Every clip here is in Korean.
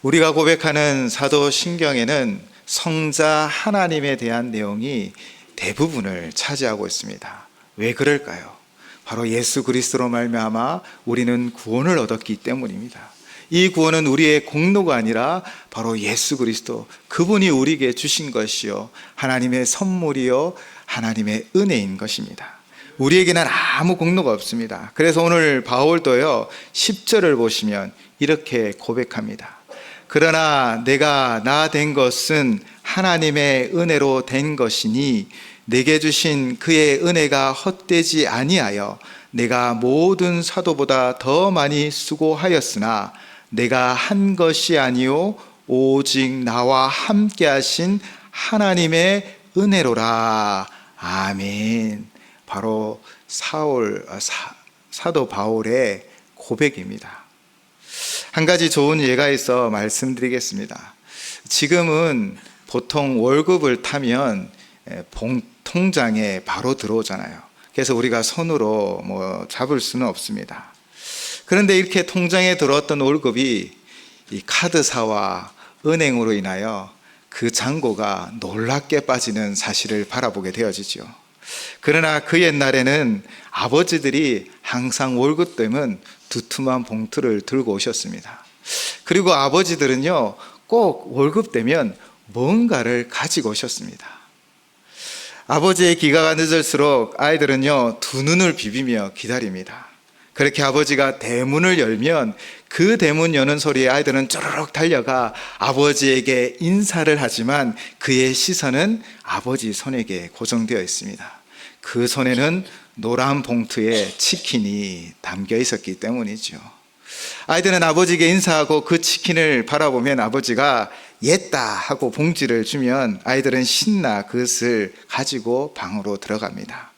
우리가 고백하는 사도신경에는 성자 하나님에 대한 내용이 대부분을 차지하고 있습니다. 왜 그럴까요? 바로 예수 그리스도로 말미암아 우리는 구원을 얻었기 때문입니다. 이 구원은 우리의 공로가 아니라 바로 예수 그리스도, 그분이 우리에게 주신 것이요 하나님의 선물이요 하나님의 은혜인 것입니다. 우리에게는 아무 공로가 없습니다. 그래서 오늘 바울도요 10절을 보시면 이렇게 고백합니다. 그러나 내가 나 된 것은 하나님의 은혜로 된 것이니 내게 주신 그의 은혜가 헛되지 아니하여 내가 모든 사도보다 더 많이 수고하였으나 내가 한 것이 아니요 오직 나와 함께 하신 하나님의 은혜로라. 아멘. 바로 사도 바울의 고백입니다. 한 가지 좋은 예가 있어 말씀드리겠습니다. 지금은 보통 월급을 타면 통장에 바로 들어오잖아요. 그래서 우리가 손으로 잡을 수는 없습니다. 그런데 이렇게 통장에 들어왔던 월급이 이 카드사와 은행으로 인하여 그 잔고가 놀랍게 빠지는 사실을 바라보게 되어지죠. 그러나 그 옛날에는 아버지들이 항상 월급 되면 두툼한 봉투를 들고 오셨습니다. 그리고 아버지들은요 꼭 월급 되면 뭔가를 가지고 오셨습니다. 아버지의 귀가가 늦을수록 아이들은요 두 눈을 비비며 기다립니다. 그렇게 아버지가 대문을 열면 그 대문 여는 소리에 아이들은 쪼르륵 달려가 아버지에게 인사를 하지만 그의 시선은 아버지 손에게 고정되어 있습니다. 그 손에는 노란 봉투에 치킨이 담겨 있었기 때문이죠. 아이들은 아버지에게 인사하고 그 치킨을 바라보면 아버지가 옛다 하고 봉지를 주면 아이들은 신나 그것을 가지고 방으로 들어갑니다.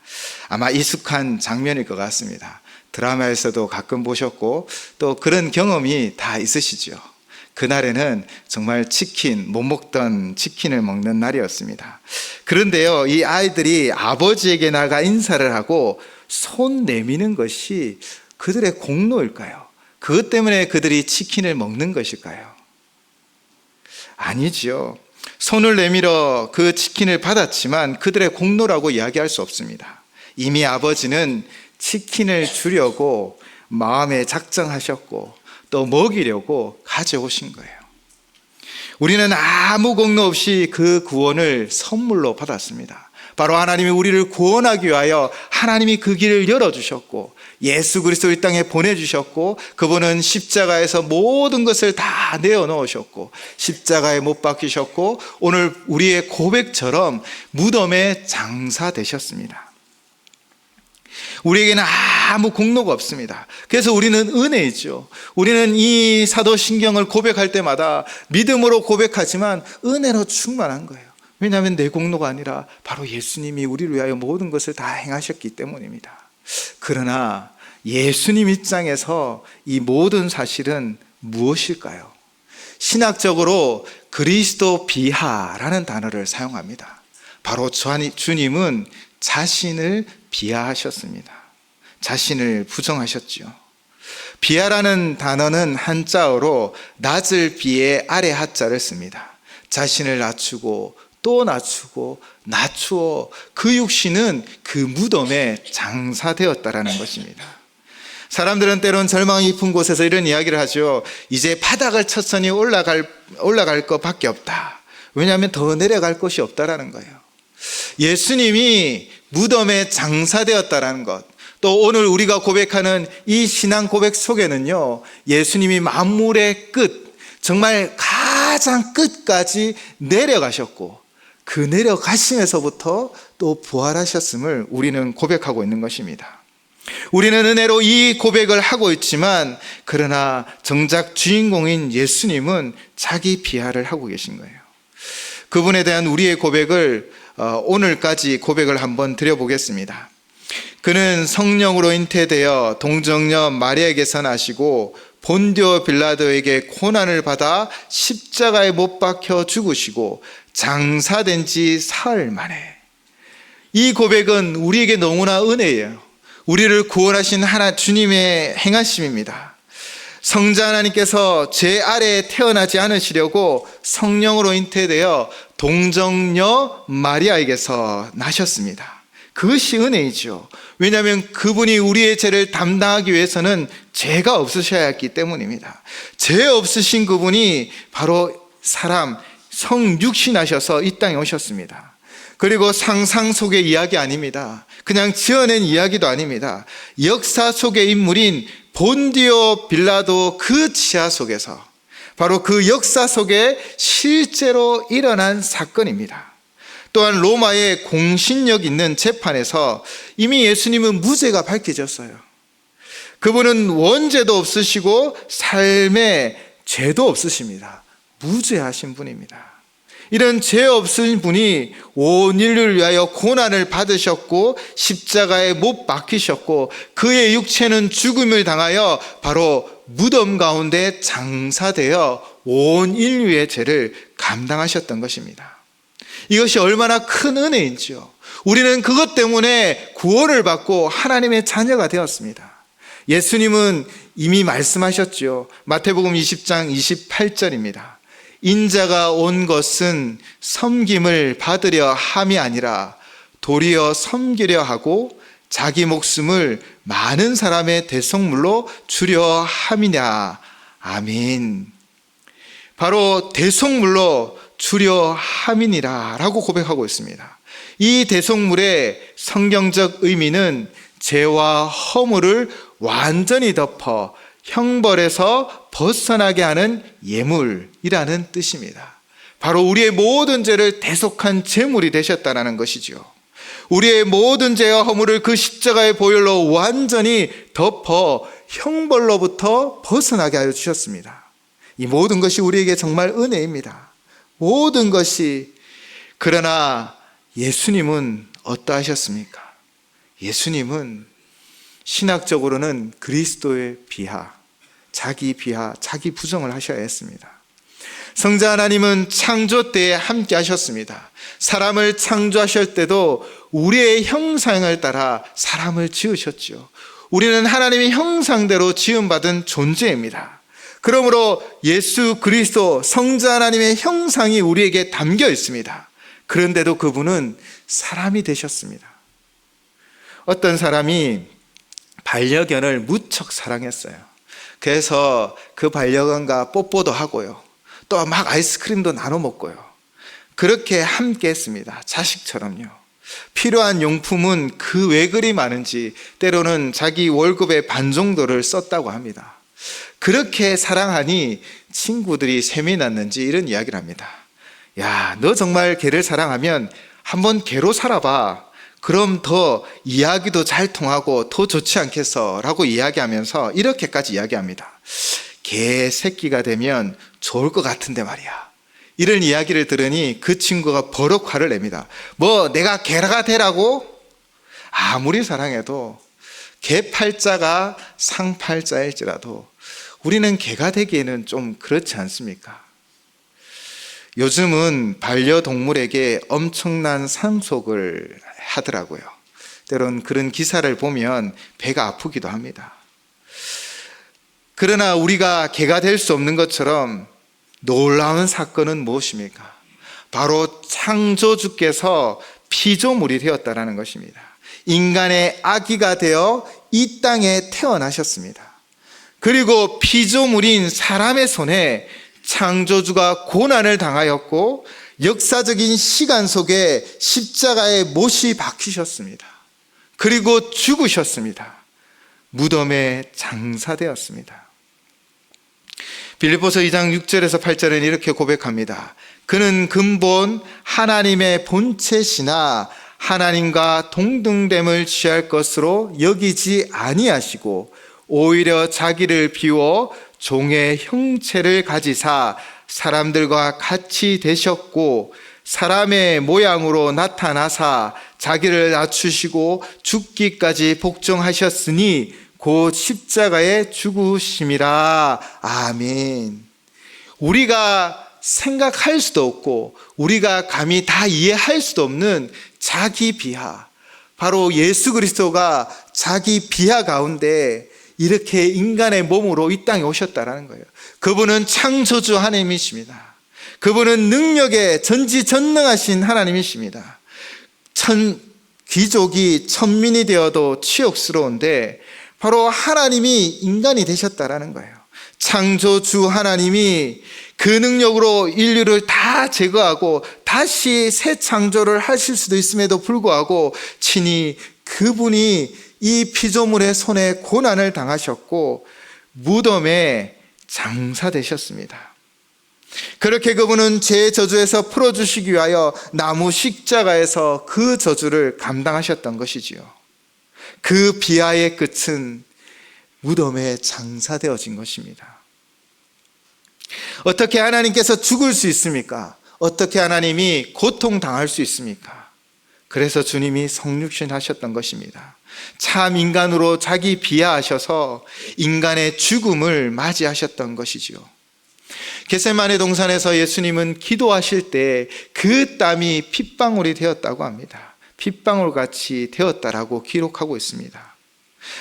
아마 익숙한 장면일 것 같습니다. 드라마에서도 가끔 보셨고 또 그런 경험이 다 있으시죠. 그날에는 정말 못 먹던 치킨을 먹는 날이었습니다. 그런데요, 이 아이들이 아버지에게 나가 인사를 하고 손 내미는 것이 그들의 공로일까요? 그것 때문에 그들이 치킨을 먹는 것일까요? 아니죠. 손을 내밀어 그 치킨을 받았지만 그들의 공로라고 이야기할 수 없습니다. 이미 아버지는 치킨을 주려고 마음에 작정하셨고 또 먹이려고 가져오신 거예요. 우리는 아무 공로 없이 그 구원을 선물로 받았습니다. 바로 하나님이 우리를 구원하기 위하여 하나님이 그 길을 열어주셨고 예수 그리스도 이 땅에 보내주셨고 그분은 십자가에서 모든 것을 다 내어놓으셨고 십자가에 못 박히셨고 오늘 우리의 고백처럼 무덤에 장사되셨습니다. 우리에게는 아무 공로가 없습니다. 그래서 우리는 은혜이죠. 우리는 이 사도신경을 고백할 때마다 믿음으로 고백하지만 은혜로 충만한 거예요. 왜냐하면 내 공로가 아니라 바로 예수님이 우리를 위하여 모든 것을 다 행하셨기 때문입니다. 그러나 예수님 입장에서 이 모든 사실은 무엇일까요? 신학적으로 그리스도 비하라는 단어를 사용합니다. 바로 주님은 자신을 비하하셨습니다. 자신을 부정하셨죠. 비하라는 단어는 한자어로 낮을 비에 아래 하자를 씁니다. 자신을 낮추고 또 낮추고 낮추어 그 육신은 그 무덤에 장사되었다라는 것입니다. 사람들은 때론 절망이 깊은 곳에서 이런 이야기를 하죠. 이제 바닥을 쳤으니 올라갈 것밖에 없다. 왜냐하면 더 내려갈 곳이 없다라는 거예요. 예수님이 무덤에 장사되었다라는 것, 또 오늘 우리가 고백하는 이 신앙 고백 속에는요 예수님이 만물의 끝, 정말 가장 끝까지 내려가셨고 그 내려가심에서부터 또 부활하셨음을 우리는 고백하고 있는 것입니다. 우리는 은혜로 이 고백을 하고 있지만 그러나 정작 주인공인 예수님은 자기 비하를 하고 계신 거예요. 그분에 대한 우리의 고백을 오늘까지 고백을 한번 드려보겠습니다. 그는 성령으로 잉태되어 동정녀 마리아에게서 나시고 본디오 빌라도에게 고난을 받아 십자가에 못 박혀 죽으시고 장사된 지 사흘 만에. 이 고백은 우리에게 너무나 은혜예요. 우리를 구원하신 주님의 행하심입니다. 성자 하나님께서 제 아래에 태어나지 않으시려고 성령으로 잉태되어 동정녀 마리아에게서 나셨습니다. 그것이 은혜이죠. 왜냐하면 그분이 우리의 죄를 담당하기 위해서는 죄가 없으셔야 했기 때문입니다. 죄 없으신 그분이 바로 사람, 성육신하셔서 이 땅에 오셨습니다. 그리고 상상 속의 이야기 아닙니다. 그냥 지어낸 이야기도 아닙니다. 역사 속의 인물인 본디오 빌라도 그 지하 속에서 바로 그 역사 속에 실제로 일어난 사건입니다. 또한 로마의 공신력 있는 재판에서 이미 예수님은 무죄가 밝혀졌어요. 그분은 원죄도 없으시고 삶에 죄도 없으십니다. 무죄하신 분입니다. 이런 죄 없으신 분이 온 인류를 위하여 고난을 받으셨고 십자가에 못 박히셨고 그의 육체는 죽음을 당하여 바로 무덤 가운데 장사되어 온 인류의 죄를 감당하셨던 것입니다. 이것이 얼마나 큰 은혜인지요. 우리는 그것 때문에 구원을 받고 하나님의 자녀가 되었습니다. 예수님은 이미 말씀하셨죠. 마태복음 20장 28절입니다. 인자가 온 것은 섬김을 받으려 함이 아니라 도리어 섬기려 하고 자기 목숨을 많은 사람의 대속물로 주려 함이냐. 아멘. 바로 대속물로 주려 함이니라 라고 고백하고 있습니다. 이 대속물의 성경적 의미는 죄와 허물을 완전히 덮어 형벌에서 벗어나게 하는 예물이라는 뜻입니다. 바로 우리의 모든 죄를 대속한 제물이 되셨다는 것이죠. 우리의 모든 죄와 허물을 그 십자가의 보혈로 완전히 덮어 형벌로부터 벗어나게 하여 주셨습니다. 이 모든 것이 우리에게 정말 은혜입니다. 모든 것이. 그러나 예수님은 어떠하셨습니까? 예수님은 신학적으로는 그리스도의 비하, 자기 비하, 자기 부정을 하셔야 했습니다. 성자 하나님은 창조 때에 함께 하셨습니다. 사람을 창조하실 때도 우리의 형상을 따라 사람을 지으셨죠. 우리는 하나님의 형상대로 지음받은 존재입니다. 그러므로 예수 그리스도 성자 하나님의 형상이 우리에게 담겨 있습니다. 그런데도 그분은 사람이 되셨습니다. 어떤 사람이 반려견을 무척 사랑했어요. 그래서 그 반려견과 뽀뽀도 하고요. 또 막 아이스크림도 나눠 먹고요. 그렇게 함께 했습니다. 자식처럼요. 필요한 용품은 그 왜 그리 많은지 때로는 자기 월급의 반 정도를 썼다고 합니다. 그렇게 사랑하니 친구들이 셈이 났는지 이런 이야기를 합니다. 야, 너 정말 개를 사랑하면 한번 개로 살아봐. 그럼 더 이야기도 잘 통하고 더 좋지 않겠어? 라고 이야기하면서 이렇게까지 이야기합니다. 개 새끼가 되면 좋을 것 같은데 말이야. 이런 이야기를 들으니 그 친구가 버럭 화를 냅니다. 뭐 내가 개가 되라고? 아무리 사랑해도 개 팔자가 상팔자일지라도 우리는 개가 되기에는 좀 그렇지 않습니까? 요즘은 반려동물에게 엄청난 상속을 하더라고요. 때론 그런 기사를 보면 배가 아프기도 합니다. 그러나 우리가 개가 될 수 없는 것처럼 놀라운 사건은 무엇입니까? 바로 창조주께서 피조물이 되었다는 것입니다. 인간의 아기가 되어 이 땅에 태어나셨습니다. 그리고 피조물인 사람의 손에 창조주가 고난을 당하였고 역사적인 시간 속에 십자가에 못이 박히셨습니다. 그리고 죽으셨습니다. 무덤에 장사되었습니다. 빌립보서 2장 6절에서 8절은 이렇게 고백합니다. 그는 근본 하나님의 본체시나 하나님과 동등됨을 취할 것으로 여기지 아니하시고 오히려 자기를 비워 종의 형체를 가지사 사람들과 같이 되셨고 사람의 모양으로 나타나사 자기를 낮추시고 죽기까지 복종하셨으니 곧 십자가에 죽으심이라. 아멘. 우리가 생각할 수도 없고 우리가 감히 다 이해할 수도 없는 자기 비하, 바로 예수 그리스도가 자기 비하 가운데 이렇게 인간의 몸으로 이 땅에 오셨다라는 거예요. 그분은 창조주 하나님이십니다. 그분은 능력에 전지전능하신 하나님이십니다. 귀족이 천민이 되어도 치욕스러운데 바로 하나님이 인간이 되셨다라는 거예요. 창조주 하나님이 그 능력으로 인류를 다 제거하고 다시 새 창조를 하실 수도 있음에도 불구하고 친히 그분이 이 피조물의 손에 고난을 당하셨고 무덤에 장사되셨습니다. 그렇게 그분은 죄의 저주에서 풀어주시기 위하여 나무 십자가에서 그 저주를 감당하셨던 것이지요. 그 비하의 끝은 무덤에 장사되어진 것입니다. 어떻게 하나님께서 죽을 수 있습니까? 어떻게 하나님이 고통당할 수 있습니까? 그래서 주님이 성육신 하셨던 것입니다. 참 인간으로 자기 비하하셔서 인간의 죽음을 맞이하셨던 것이지요. 겟세마네 동산에서 예수님은 기도하실 때 그 땀이 핏방울이 되었다고 합니다. 핏방울같이 되었다라고 기록하고 있습니다.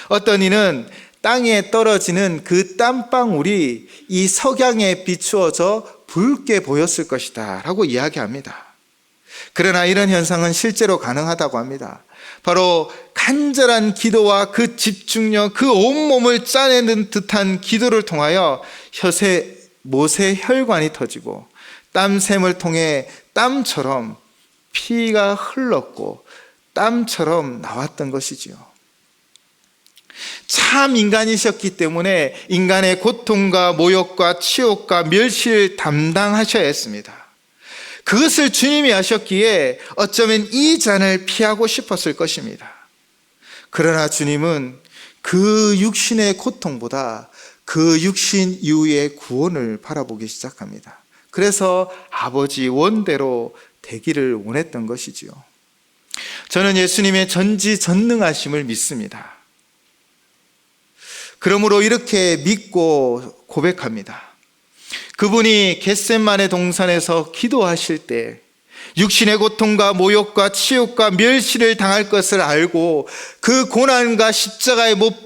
어떤 이는 땅에 떨어지는 그 땀방울이 이 석양에 비추어져 붉게 보였을 것이다 라고 이야기합니다. 그러나 이런 현상은 실제로 가능하다고 합니다. 바로 간절한 기도와 그 집중력, 그 온몸을 짜내는 듯한 기도를 통하여 못의 혈관이 터지고 땀샘을 통해 땀처럼 피가 흘렀고 땀처럼 나왔던 것이지요. 참 인간이셨기 때문에 인간의 고통과 모욕과 치욕과 멸시를 담당하셔야 했습니다. 그것을 주님이 하셨기에 어쩌면 이 잔을 피하고 싶었을 것입니다. 그러나 주님은 그 육신의 고통보다 그 육신 이후의 구원을 바라보기 시작합니다. 그래서 아버지 원대로 되기를 원했던 것이지요. 저는 예수님의 전지전능하심을 믿습니다. 그러므로 이렇게 믿고 고백합니다. 그분이 겟세마네 동산에서 기도하실 때 육신의 고통과 모욕과 치욕과 멸시를 당할 것을 알고 그 고난과 십자가의 못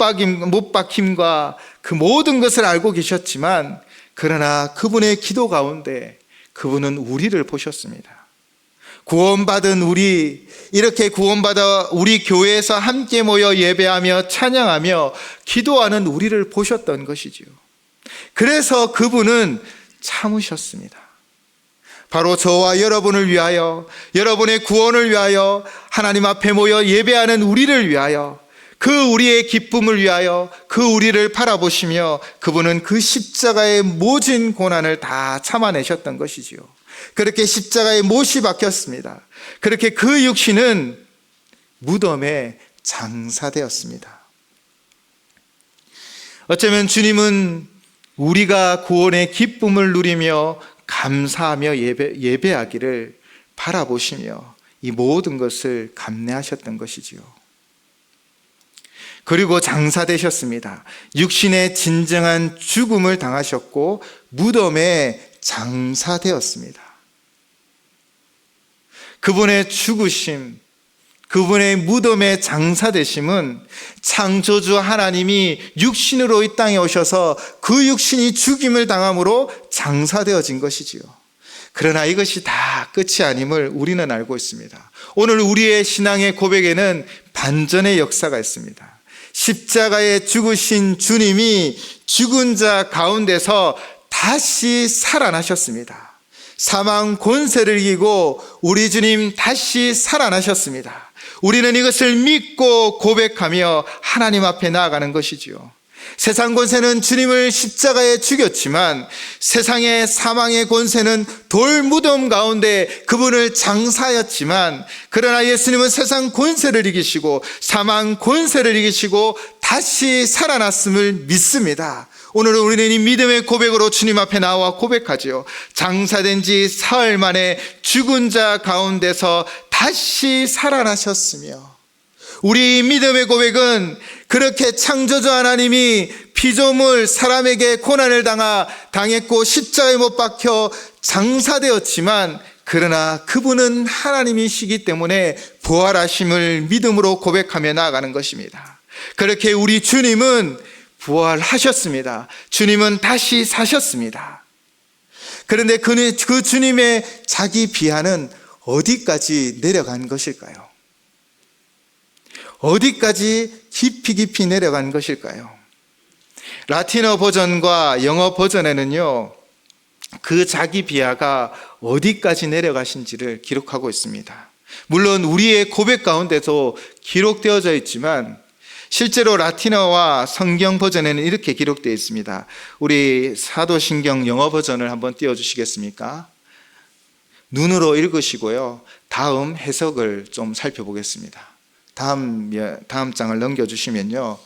박힘과 그 모든 것을 알고 계셨지만 그러나 그분의 기도 가운데 그분은 우리를 보셨습니다. 구원받은 우리, 이렇게 구원받아 우리 교회에서 함께 모여 예배하며 찬양하며 기도하는 우리를 보셨던 것이지요. 그래서 그분은 참으셨습니다. 바로 저와 여러분을 위하여, 여러분의 구원을 위하여, 하나님 앞에 모여 예배하는 우리를 위하여, 그 우리의 기쁨을 위하여 그 우리를 바라보시며 그분은 그 십자가의 모진 고난을 다 참아내셨던 것이지요. 그렇게 십자가에 못이 박혔습니다. 그렇게 그 육신은 무덤에 장사되었습니다. 어쩌면 주님은 우리가 구원의 기쁨을 누리며 감사하며 예배하기를 바라보시며 이 모든 것을 감내하셨던 것이지요. 그리고 장사되셨습니다. 육신의 진정한 죽음을 당하셨고 무덤에 장사되었습니다. 그분의 죽으심, 그분의 무덤에 장사되심은 창조주 하나님이 육신으로 이 땅에 오셔서 그 육신이 죽임을 당함으로 장사되어진 것이지요. 그러나 이것이 다 끝이 아님을 우리는 알고 있습니다. 오늘 우리의 신앙의 고백에는 반전의 역사가 있습니다. 십자가에 죽으신 주님이 죽은 자 가운데서 다시 살아나셨습니다. 사망 권세를 이기고 우리 주님 다시 살아나셨습니다. 우리는 이것을 믿고 고백하며 하나님 앞에 나아가는 것이지요. 세상 권세는 주님을 십자가에 죽였지만 세상의 사망의 권세는 돌 무덤 가운데 그분을 장사하였지만 그러나 예수님은 세상 권세를 이기시고 사망 권세를 이기시고 다시 살아났음을 믿습니다. 오늘 우리는 이 믿음의 고백으로 주님 앞에 나와 고백하지요. 장사된 지 사흘 만에 죽은 자 가운데서 다시 살아나셨으며 우리 믿음의 고백은 그렇게 창조주 하나님이 피조물 사람에게 고난을 당했고 십자가에 못 박혀 장사되었지만 그러나 그분은 하나님이시기 때문에 부활하심을 믿음으로 고백하며 나아가는 것입니다. 그렇게 우리 주님은 부활하셨습니다. 주님은 다시 사셨습니다. 그런데 그 주님의 자기 비하는 어디까지 내려간 것일까요? 어디까지 깊이 내려간 것일까요? 라틴어 버전과 영어 버전에는요, 그 자기 비하가 어디까지 내려가신지를 기록하고 있습니다. 물론 우리의 고백 가운데도 기록되어져 있지만 실제로 라틴어와 성경 버전에는 이렇게 기록되어 있습니다. 우리 사도신경 영어 버전을 한번 띄워주시겠습니까? 눈으로 읽으시고요, 다음 해석을 좀 살펴보겠습니다. 다음 장을 넘겨주시면요,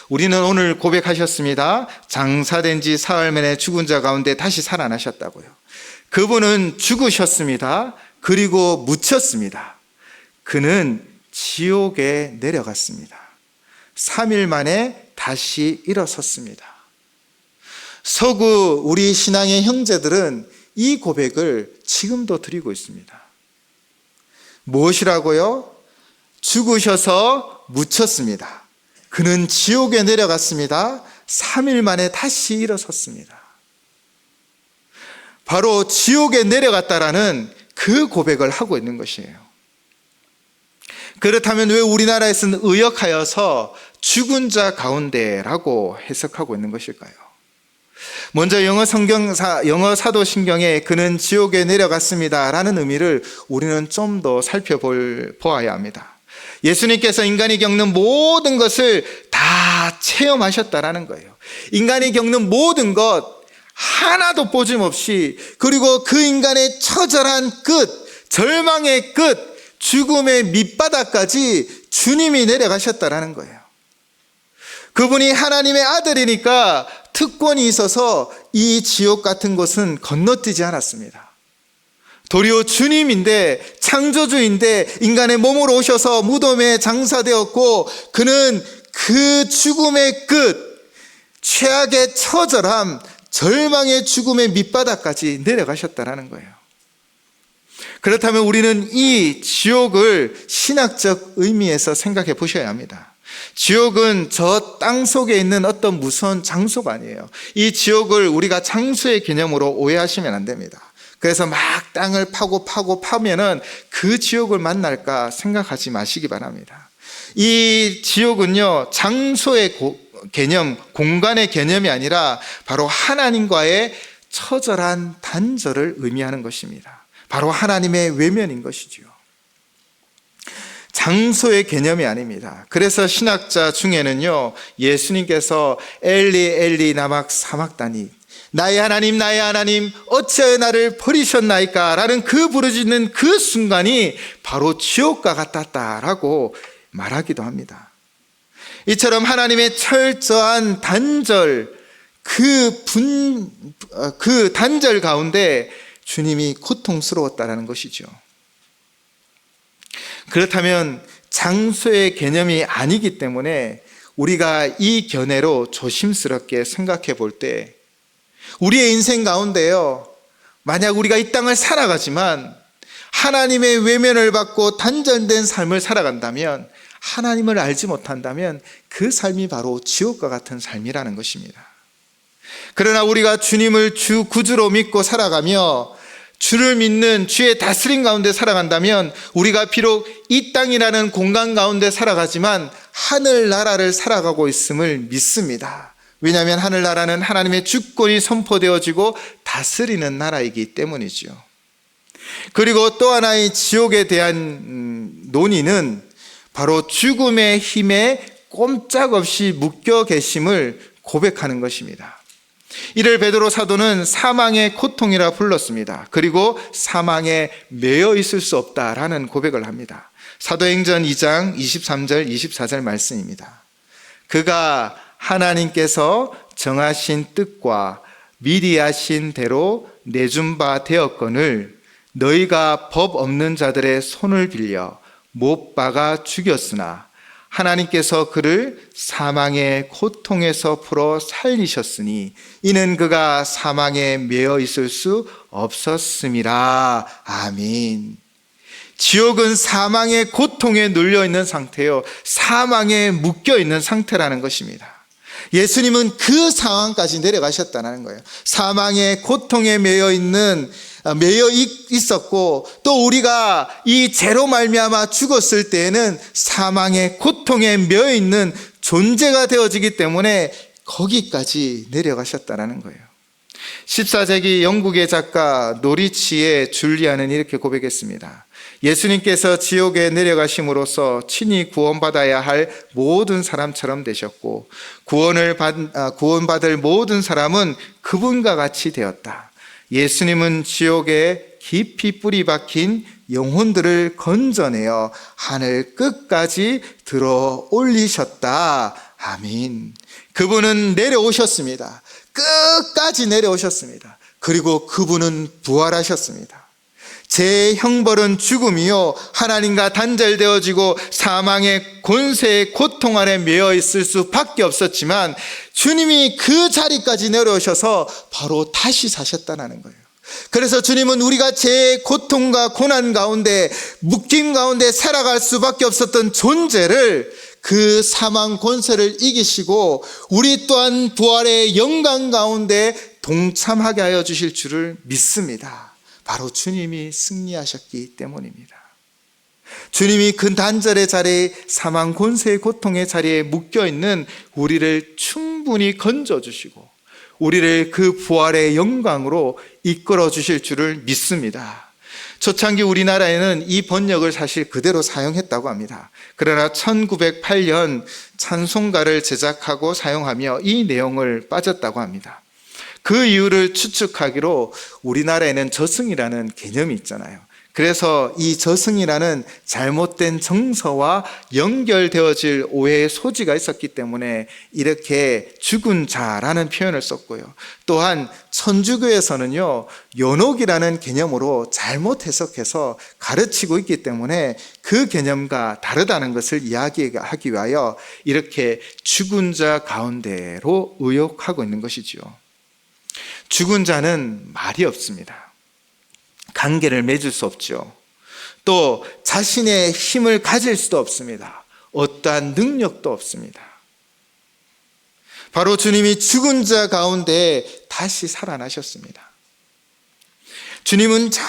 우리는 오늘 고백하셨습니다. 장사된 지 사흘 만에 죽은 자 가운데 다시 살아나셨다고요. 그분은 죽으셨습니다. 그리고 묻혔습니다. 그는 지옥에 내려갔습니다. 3일 만에 다시 일어섰습니다. 서구 우리 신앙의 형제들은 이 고백을 지금도 드리고 있습니다. 무엇이라고요? 죽으셔서 묻혔습니다. 그는 지옥에 내려갔습니다. 3일 만에 다시 일어섰습니다. 바로 지옥에 내려갔다라는 그 고백을 하고 있는 것이에요. 그렇다면 왜 우리나라에서는 의역하여서 죽은 자 가운데라고 해석하고 있는 것일까요? 먼저 영어 사도신경에 그는 지옥에 내려갔습니다 라는 의미를 우리는 좀 더 살펴보아야 합니다. 예수님께서 인간이 겪는 모든 것을 다 체험하셨다라는 거예요. 인간이 겪는 모든 것 하나도 빠짐없이, 그리고 그 인간의 처절한 끝, 절망의 끝, 죽음의 밑바닥까지 주님이 내려가셨다라는 거예요. 그분이 하나님의 아들이니까 특권이 있어서 이 지옥 같은 곳은 건너뛰지 않았습니다. 도리어 주님인데, 창조주인데 인간의 몸으로 오셔서 무덤에 장사되었고, 그는 그 죽음의 끝, 최악의 처절함, 절망의 죽음의 밑바닥까지 내려가셨다라는 거예요. 그렇다면 우리는 이 지옥을 신학적 의미에서 생각해 보셔야 합니다. 지옥은 저 땅 속에 있는 어떤 무서운 장소가 아니에요. 이 지옥을 우리가 장소의 개념으로 오해하시면 안 됩니다. 그래서 막 땅을 파면은 그 지옥을 만날까 생각하지 마시기 바랍니다. 이 지옥은요, 장소의 개념, 공간의 개념이 아니라 바로 하나님과의 처절한 단절을 의미하는 것입니다. 바로 하나님의 외면인 것이죠. 장소의 개념이 아닙니다. 그래서 신학자 중에는요, 예수님께서 엘리 엘리 나막 사막다니, 나의 하나님 어찌하여 나를 버리셨나이까 라는 그 부르짖는 그 순간이 바로 지옥과 같았다라고 말하기도 합니다. 이처럼 하나님의 철저한 단절, 그 단절 가운데 주님이 고통스러웠다라는 것이죠. 그렇다면 장소의 개념이 아니기 때문에 우리가 이 견해로 조심스럽게 생각해 볼 때, 우리의 인생 가운데요, 만약 우리가 이 땅을 살아가지만 하나님의 외면을 받고 단절된 삶을 살아간다면, 하나님을 알지 못한다면 그 삶이 바로 지옥과 같은 삶이라는 것입니다. 그러나 우리가 주님을 주 구주로 믿고 살아가며 주를 믿는 주의 다스림 가운데 살아간다면, 우리가 비록 이 땅이라는 공간 가운데 살아가지만 하늘나라를 살아가고 있음을 믿습니다. 왜냐하면 하늘나라는 하나님의 주권이 선포되어지고 다스리는 나라이기 때문이죠. 그리고 또 하나의 지옥에 대한 논의는 바로 죽음의 힘에 꼼짝없이 묶여 계심을 고백하는 것입니다. 이를 베드로 사도는 사망의 고통이라 불렀습니다. 그리고 사망에 매여 있을 수 없다라는 고백을 합니다. 사도행전 2장 23절 24절 말씀입니다. 그가 하나님께서 정하신 뜻과 미리 하신 대로 내준 바 되었거늘 너희가 법 없는 자들의 손을 빌려 못 박아 죽였으나 하나님께서 그를 사망의 고통에서 풀어 살리셨으니 이는 그가 사망에 매여 있을 수 없었음이라. 아멘. 지옥은 사망의 고통에 눌려 있는 상태요, 사망에 묶여 있는 상태라는 것입니다. 예수님은 그 상황까지 내려가셨다는 거예요. 사망의 고통에 매여 있었고, 또 우리가 이 죄로 말미암아 죽었을 때에는 사망의 고통에 매여 있는 존재가 되어지기 때문에 거기까지 내려가셨다는 거예요. 14세기 영국의 작가 노리치의 줄리아는 이렇게 고백했습니다. 예수님께서 지옥에 내려가심으로써 친히 구원받아야 할 모든 사람처럼 되셨고, 구원받을 모든 사람은 그분과 같이 되었다. 예수님은 지옥에 깊이 뿌리 박힌 영혼들을 건져내어 하늘 끝까지 들어 올리셨다. 아멘. 그분은 내려오셨습니다. 끝까지 내려오셨습니다. 그리고 그분은 부활하셨습니다. 제 형벌은 죽음이요, 하나님과 단절되어지고 사망의 권세의 고통 아래 매여 있을 수밖에 없었지만, 주님이 그 자리까지 내려오셔서 바로 다시 사셨다는 거예요. 그래서 주님은 우리가 제 고통과 고난 가운데, 묶임 가운데 살아갈 수밖에 없었던 존재를, 그 사망 권세를 이기시고 우리 또한 부활의 영광 가운데 동참하게 하여 주실 줄을 믿습니다. 바로 주님이 승리하셨기 때문입니다. 주님이 그 단절의 자리에, 사망 권세의 고통의 자리에 묶여있는 우리를 충분히 건져주시고 우리를 그 부활의 영광으로 이끌어 주실 줄을 믿습니다. 초창기 우리나라에는 이 번역을 사실 그대로 사용했다고 합니다. 그러나 1908년 찬송가를 제작하고 사용하며 이 내용을 빠졌다고 합니다. 그 이유를 추측하기로 우리나라에는 저승이라는 개념이 있잖아요. 그래서 이 저승이라는 잘못된 정서와 연결되어질 오해의 소지가 있었기 때문에 이렇게 죽은 자라는 표현을 썼고요. 또한 천주교에서는요, 연옥이라는 개념으로 잘못 해석해서 가르치고 있기 때문에 그 개념과 다르다는 것을 이야기하기 위하여 이렇게 죽은 자 가운데로 의역하고 있는 것이지요. 죽은 자는 말이 없습니다. 관계를 맺을 수 없죠. 또 자신의 힘을 가질 수도 없습니다. 어떠한 능력도 없습니다. 바로 주님이 죽은 자 가운데 다시 살아나셨습니다. 주님은 저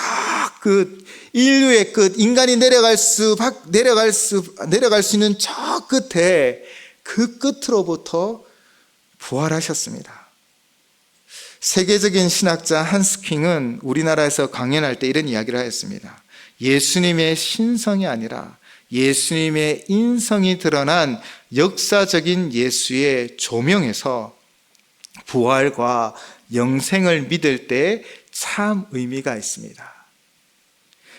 끝, 인류의 끝, 인간이 내려갈 수 있는 저 끝에, 그 끝으로부터 부활하셨습니다. 세계적인 신학자 한스킹은 우리나라에서 강연할 때 이런 이야기를 하였습니다. 예수님의 신성이 아니라 예수님의 인성이 드러난 역사적인 예수의 조명에서 부활과 영생을 믿을 때 참 의미가 있습니다.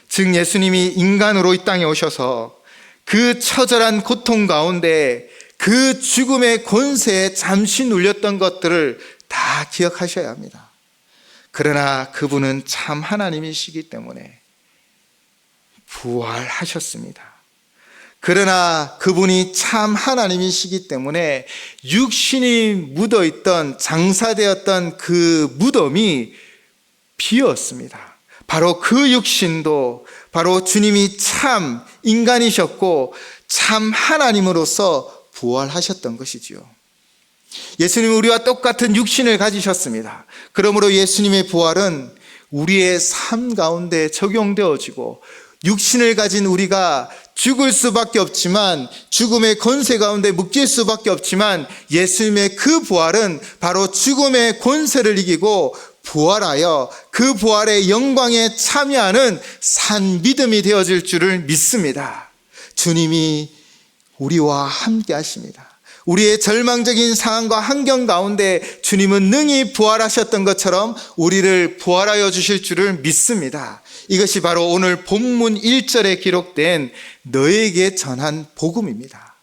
즉 예수님이 인간으로 이 땅에 오셔서 그 처절한 고통 가운데 그 죽음의 권세에 잠시 눌렸던 것들을 다 기억하셔야 합니다. 그러나 그분은 참 하나님이시기 때문에 부활하셨습니다. 그러나 그분이 참 하나님이시기 때문에 육신이 묻어있던, 장사되었던 그 무덤이 비었습니다. 바로 그 육신도 바로 주님이 참 인간이셨고 참 하나님으로서 부활하셨던 것이지요. 예수님은 우리와 똑같은 육신을 가지셨습니다. 그러므로 예수님의 부활은 우리의 삶 가운데 적용되어지고 육신을 가진 우리가 죽을 수밖에 없지만, 죽음의 권세 가운데 묶일 수밖에 없지만, 예수님의 그 부활은 바로 죽음의 권세를 이기고 부활하여 그 부활의 영광에 참여하는 산 믿음이 되어질 줄을 믿습니다. 주님이 우리와 함께 하십니다. 우리의 절망적인 상황과 환경 가운데 주님은 능히 부활하셨던 것처럼 우리를 부활하여 주실 줄을 믿습니다. 이것이 바로 오늘 본문 1절에 기록된 너에게 전한 복음입니다.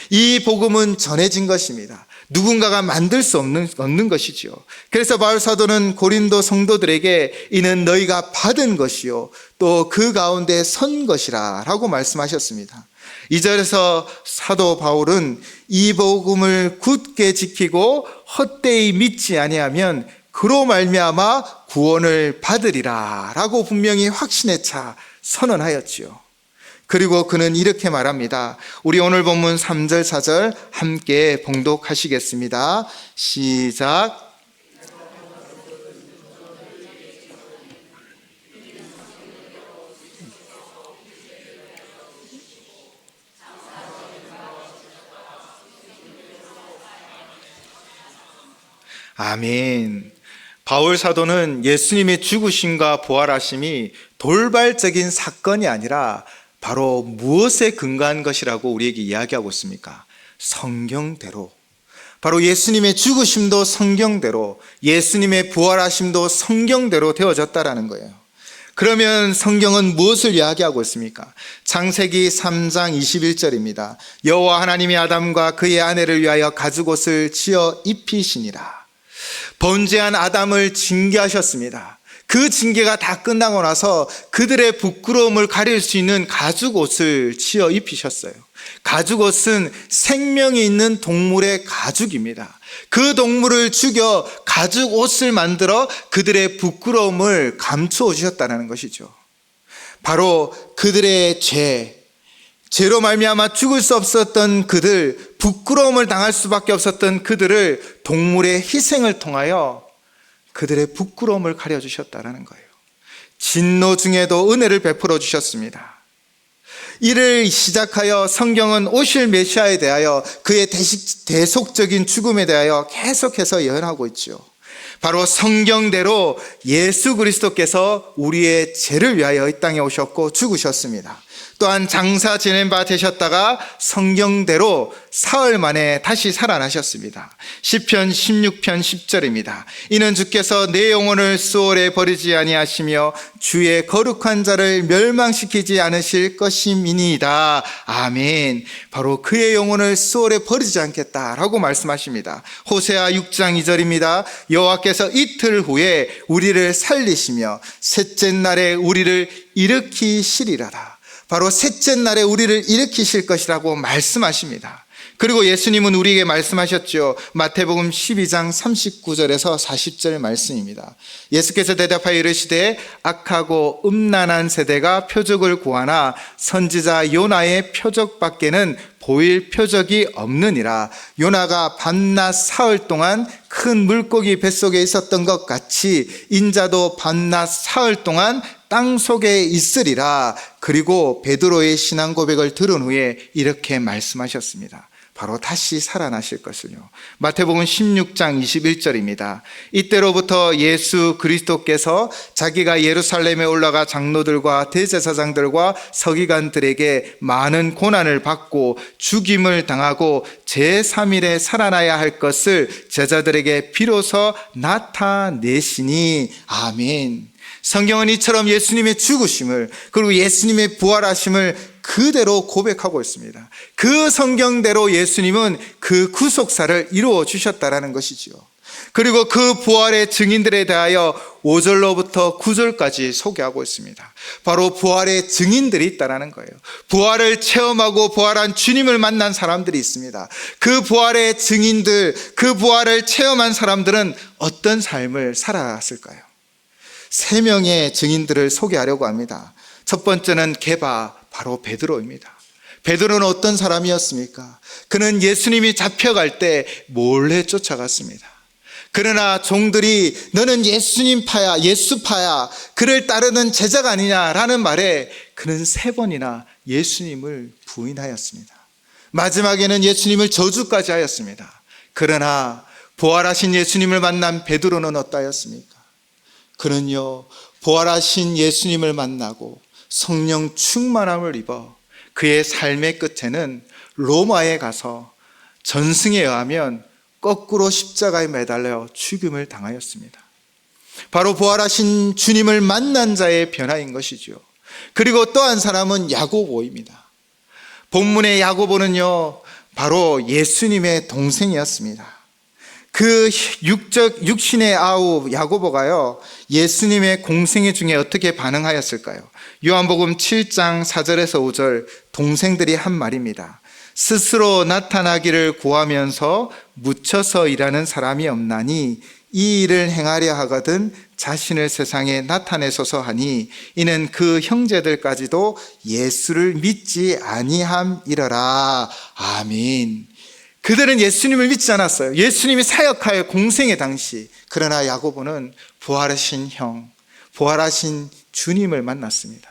이 복음은 전해진 것입니다. 누군가가 만들 수 없는 것이지요. 그래서 바울 사도는 고린도 성도들에게 이는 너희가 받은 것이요 또 그 가운데 선 것이라 라고 말씀하셨습니다. 2절에서 사도 바울은 이 복음을 굳게 지키고 헛되이 믿지 아니하면 그로 말미암아 구원을 받으리라 라고 분명히 확신에 차 선언하였지요. 그리고 그는 이렇게 말합니다. 우리 오늘 본문 3절 4절 함께 봉독하시겠습니다. 시작. 아멘. 바울 사도는 예수님의 죽으심과 부활하심이 돌발적인 사건이 아니라 바로 무엇에 근거한 것이라고 우리에게 이야기하고 있습니까? 성경대로. 바로 예수님의 죽으심도 성경대로, 예수님의 부활하심도 성경대로 되어졌다라는 거예요. 그러면 성경은 무엇을 이야기하고 있습니까? 창세기 3장 21절입니다. 여호와 하나님이 아담과 그의 아내를 위하여 가죽옷을 지어 입히시니라. 번제한 아담을 징계하셨습니다. 그 징계가 다 끝나고 나서 그들의 부끄러움을 가릴 수 있는 가죽옷을 지어 입히셨어요. 가죽옷은 생명이 있는 동물의 가죽입니다. 그 동물을 죽여 가죽옷을 만들어 그들의 부끄러움을 감추어 주셨다는 것이죠. 바로 그들의 죄로 말미암아 죽을 수 없었던 그들, 부끄러움을 당할 수밖에 없었던 그들을 동물의 희생을 통하여 그들의 부끄러움을 가려주셨다는 거예요. 진노 중에도 은혜를 베풀어 주셨습니다. 이를 시작하여 성경은 오실 메시아에 대하여 그의 대속적인 죽음에 대하여 계속해서 예언하고 있죠. 바로 성경대로 예수 그리스도께서 우리의 죄를 위하여 이 땅에 오셨고 죽으셨습니다. 또한 장사 지낸 바 되셨다가 성경대로 사흘 만에 다시 살아나셨습니다. 시편 16편 10절입니다. 이는 주께서 내 영혼을 수월에 버리지 아니하시며 주의 거룩한 자를 멸망시키지 않으실 것임이니이다. 아멘. 바로 그의 영혼을 수월에 버리지 않겠다라고 말씀하십니다. 호세아 6장 2절입니다. 여호와께서 이틀 후에 우리를 살리시며 셋째 날에 우리를 일으키시리라다. 바로 셋째 날에 우리를 일으키실 것이라고 말씀하십니다. 그리고 예수님은 우리에게 말씀하셨죠. 마태복음 12장 39절에서 40절 말씀입니다. 예수께서 대답하여 이르시되 악하고 음란한 세대가 표적을 구하나 선지자 요나의 표적밖에는 보일 표적이 없느니라. 요나가 밤낮 사흘 동안 큰 물고기 뱃속에 있었던 것 같이 인자도 밤낮 사흘 동안 땅 속에 있으리라. 그리고 베드로의 신앙 고백을 들은 후에 이렇게 말씀하셨습니다. 바로 다시 살아나실 것을요. 마태복음 16장 21절입니다. 이때로부터 예수 그리스도께서 자기가 예루살렘에 올라가 장로들과 대제사장들과 서기관들에게 많은 고난을 받고 죽임을 당하고 제3일에 살아나야 할 것을 제자들에게 비로소 나타내시니. 아멘. 성경은 이처럼 예수님의 죽으심을 그리고 예수님의 부활하심을 그대로 고백하고 있습니다. 그 성경대로 예수님은 그 구속사를 이루어 주셨다라는 것이지요. 그리고 그 부활의 증인들에 대하여 5절로부터 9절까지 소개하고 있습니다. 바로 부활의 증인들이 있다라는 거예요. 부활을 체험하고 부활한 주님을 만난 사람들이 있습니다. 그 부활의 증인들, 그 부활을 체험한 사람들은 어떤 삶을 살아갔을까요? 3명의 증인들을 소개하려고 합니다. 첫 번째는 게바, 바로 베드로입니다. 베드로는 어떤 사람이었습니까? 그는 예수님이 잡혀갈 때 몰래 쫓아갔습니다. 그러나 종들이 너는 예수님파야, 예수파야, 그를 따르는 제자가 아니냐라는 말에 그는 3번이나 예수님을 부인하였습니다. 마지막에는 예수님을 저주까지 하였습니다. 그러나 부활하신 예수님을 만난 베드로는 어떠했습니까? 그는요, 부활하신 예수님을 만나고 성령 충만함을 입어 그의 삶의 끝에는 로마에 가서 전승에 의하면 거꾸로 십자가에 매달려 죽임을 당하였습니다. 바로 부활하신 주님을 만난 자의 변화인 것이죠. 그리고 또 한 사람은 야고보입니다. 본문의 야고보는요, 바로 예수님의 동생이었습니다. 그 육신의 아우 야고보가요, 예수님의 공생애 중에 어떻게 반응하였을까요? 요한복음 7장 4절에서 5절 동생들이 한 말입니다. 스스로 나타나기를 구하면서 묻혀서 일하는 사람이 없나니 이 일을 행하려 하거든 자신을 세상에 나타내소서 하니 이는 그 형제들까지도 예수를 믿지 아니함이러라. 아멘. 그들은 예수님을 믿지 않았어요. 예수님이 사역하여 공생의 당시. 그러나 야고보는 부활하신 형, 부활하신 주님을 만났습니다.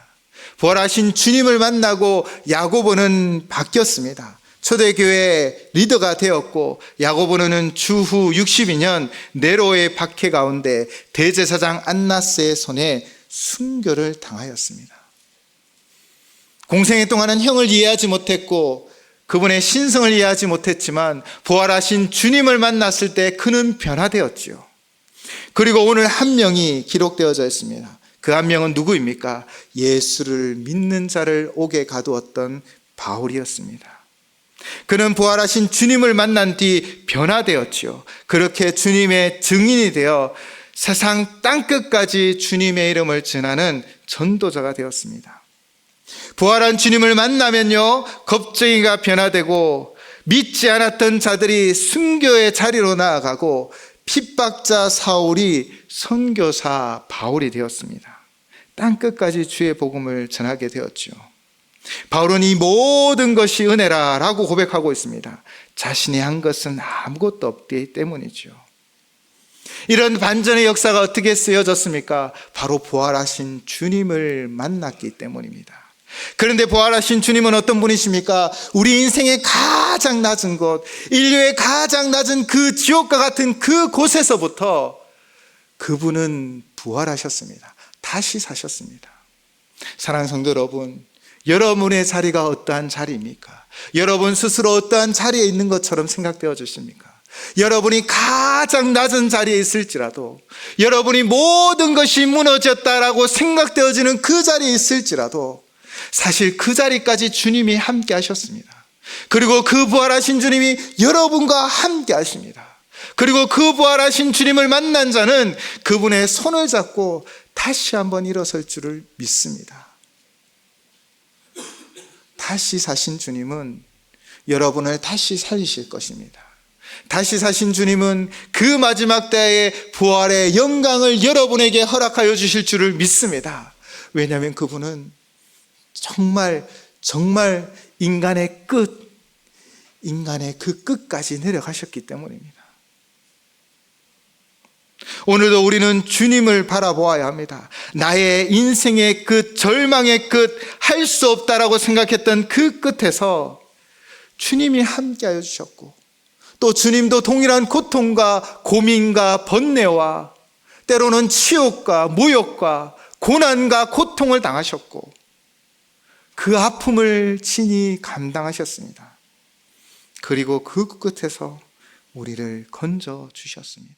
부활하신 주님을 만나고 야고보는 바뀌었습니다. 초대교회 리더가 되었고, 야고보는 주후 62년 네로의 박해 가운데 대제사장 안나스의 손에 순교를 당하였습니다. 공생애 동안은 형을 이해하지 못했고 그분의 신성을 이해하지 못했지만 부활하신 주님을 만났을 때 그는 변화되었지요. 그리고 오늘 한 명이 기록되어져 있습니다. 그 한 명은 누구입니까? 예수를 믿는 자를 옥에 가두었던 바울이었습니다. 그는 부활하신 주님을 만난 뒤 변화되었지요. 그렇게 주님의 증인이 되어 세상 땅끝까지 주님의 이름을 전하는 전도자가 되었습니다. 부활한 주님을 만나면요, 겁쟁이가 변화되고 믿지 않았던 자들이 순교의 자리로 나아가고 핍박자 사울이 선교사 바울이 되었습니다. 땅끝까지 주의 복음을 전하게 되었죠. 바울은 이 모든 것이 은혜라라고 고백하고 있습니다. 자신이 한 것은 아무것도 없기 때문이죠. 이런 반전의 역사가 어떻게 쓰여졌습니까? 바로 부활하신 주님을 만났기 때문입니다. 그런데 부활하신 주님은 어떤 분이십니까? 우리 인생의 가장 낮은 곳, 인류의 가장 낮은 그 지옥과 같은 그 곳에서부터 그분은 부활하셨습니다. 다시 사셨습니다. 사랑하는 성도 여러분, 여러분의 자리가 어떠한 자리입니까? 여러분 스스로 어떠한 자리에 있는 것처럼 생각되어 주십니까? 여러분이 가장 낮은 자리에 있을지라도, 여러분이 모든 것이 무너졌다라고 생각되어지는 그 자리에 있을지라도 사실 그 자리까지 주님이 함께 하셨습니다. 그리고 그 부활하신 주님이 여러분과 함께 하십니다. 그리고 그 부활하신 주님을 만난 자는 그분의 손을 잡고 다시 한번 일어설 줄을 믿습니다. 다시 사신 주님은 여러분을 다시 살리실 것입니다. 다시 사신 주님은 그 마지막 때의 부활의 영광을 여러분에게 허락하여 주실 줄을 믿습니다. 왜냐하면 그분은 정말 인간의 그 끝까지 내려가셨기 때문입니다. 오늘도 우리는 주님을 바라보아야 합니다. 나의 인생의 끝, 절망의 끝, 할 수 없다라고 생각했던 그 끝에서 주님이 함께하여 주셨고, 또 주님도 동일한 고통과 고민과 번뇌와 때로는 치욕과 모욕과 고난과 고통을 당하셨고 그 아픔을 친히 감당하셨습니다. 그리고 그 끝에서 우리를 건져 주셨습니다.